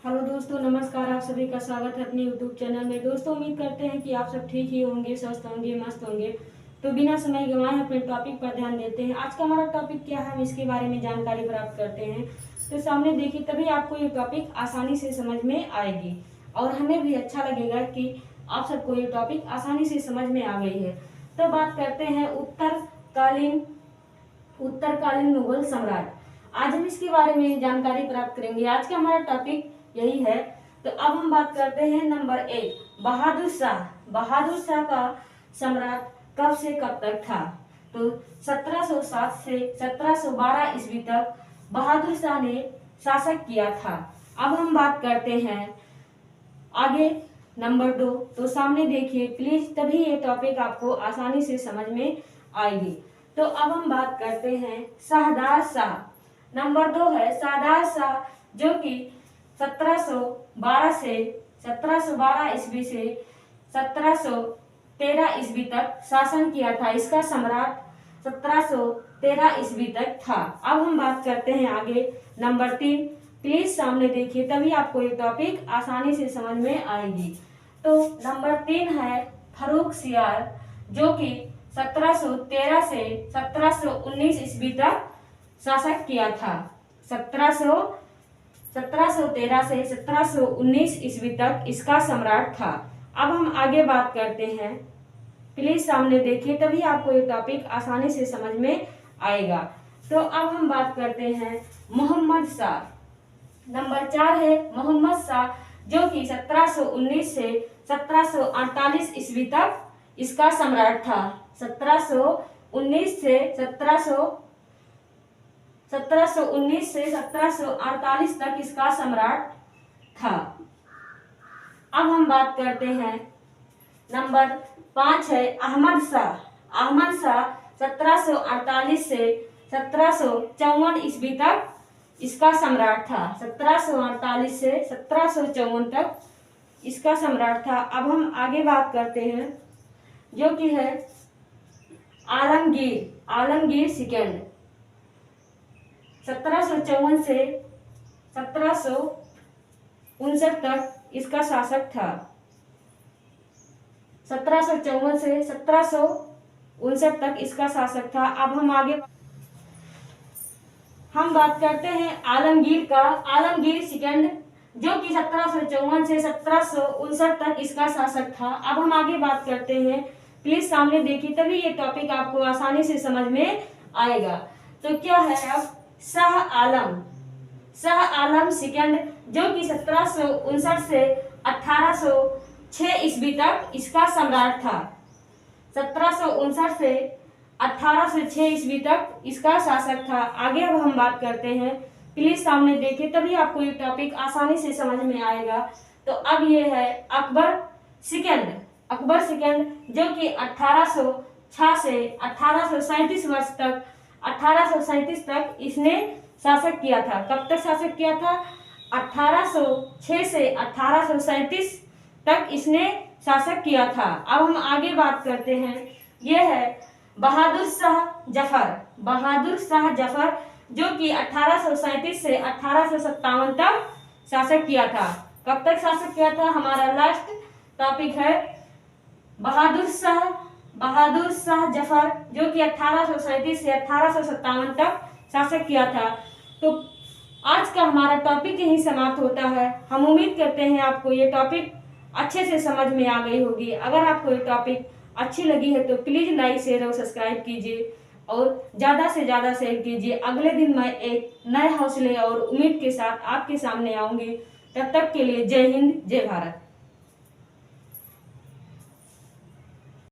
Hello दोस्तों, नमस्कार। आप सभी का स्वागत है अपने यूट्यूब चैनल में। दोस्तों, उम्मीद करते हैं कि आप सब ठीक ही होंगे, स्वस्थ होंगे, मस्त होंगे। तो बिना समय गंवाए अपने टॉपिक पर ध्यान देते हैं। आज का हमारा टॉपिक क्या है, हम इसके बारे में जानकारी प्राप्त करते हैं। तो सामने देखिए, तभी आपको ये टॉपिक आसानी से समझ में आएगी और हमें भी अच्छा लगेगा कि आप सबको ये टॉपिक आसानी से समझ में आ गई है। तो बात करते हैं उत्तरकालीन मुगल सम्राट। आज हम इसके बारे में जानकारी प्राप्त करेंगे। आज का हमारा टॉपिक यही है। तो अब हम बात करते हैं नंबर 1, बहादुर शाह। बहादुर शाह का सम्राट कब से कब तक था? तो 1707 से 1712 ईस्वी तक बहादुर शाह ने शासक किया था। अब हम बात करते हैं आगे नंबर 2। तो सामने देखिए प्लीज, तभी ये टॉपिक आपको आसानी से समझ में आएगी। तो अब हम बात करते हैं शाहदार शाह। नंबर 2 है शाहदार शाह, जो कि 1712 से 1712 ईस्वी से 1713 ईस्वी तक शासन किया था। इसका सम्राट 1713 ईस्वी तक था। अब हम बात करते हैं आगे नंबर 3। प्लीज सामने देखिए, तभी आपको ये टॉपिक आसानी से समझ में आएगी। तो नंबर 3 है फर्रुख सियार, जो कि 1713 से 1719 ईस्वी तक शासक किया था। 1713 से 1719 ईस्वी तक इसका सम्राट था। अब हम आगे बात करते हैं। प्लीज सामने देखिए, तभी आपको ये टॉपिक आसानी से समझ में आएगा। तो अब हम बात करते हैं मोहम्मद शाह। नंबर 4 है मोहम्मद शाह, जो कि 1719 से 1748 ईस्वी तक इसका सम्राट था। 1719 से 1748 तक इसका सम्राट था। अब हम बात करते हैं नंबर 5 है अहमद शाह। अहमद शाह 1748 से 1754 ईस्वी तक इसका सम्राट था। 1748 से 1754 तक इसका सम्राट था। अब हम आगे बात करते हैं, जो कि है आलमगीर सेकंड। 1754 से 1759 तक इसका शासक था। 1754 से 1759 तक इसका शासक था। अब हम बात करते हैं आलमगीर सेकंड, जो कि 1754 से 1759 तक इसका शासक था। अब हम आगे बात करते हैं। प्लीज सामने देखिए, तभी ये टॉपिक आपको आसानी से समझ में आएगा। तो क्या है अब शाह आलम सेकंड, जो कि 1759 से 1806 ईस्वी तक इसका सम्राट था। 1759 से 1806 ईस्वी तक इसका शासक था। आगे अब हम बात करते हैं। प्लीज सामने देखिए, तभी आपको ये टॉपिक आसानी से समझ में आएगा। तो अब ये है अकबर सेकंड, जो कि 1806 से 1837 वर्ष तक 1837 तक इसने शासक किया था। कब तक शासक किया था? 1806 से 1837 तक इसने शासक किया था। अब हम आगे बात करते हैं। यह है बहादुर शाह जफर, जो कि 1837 से 1857 तक शासक किया था। कब तक शासक किया था? हमारा लास्ट टॉपिक है बहादुर शाह जफर, जो कि 1837 से 1857 तक शासक किया था। तो आज का हमारा टॉपिक यही समाप्त होता है। हम उम्मीद करते हैं आपको ये टॉपिक अच्छे से समझ में आ गई होगी। अगर आपको ये टॉपिक अच्छी लगी है तो प्लीज लाइक, शेयर और सब्सक्राइब कीजिए और ज्यादा से ज्यादा शेयर कीजिए। अगले दिन मैं एक नए हौसले और उम्मीद के साथ आपके सामने आऊंगी। तब तक के लिए जय हिंद, जय भारत।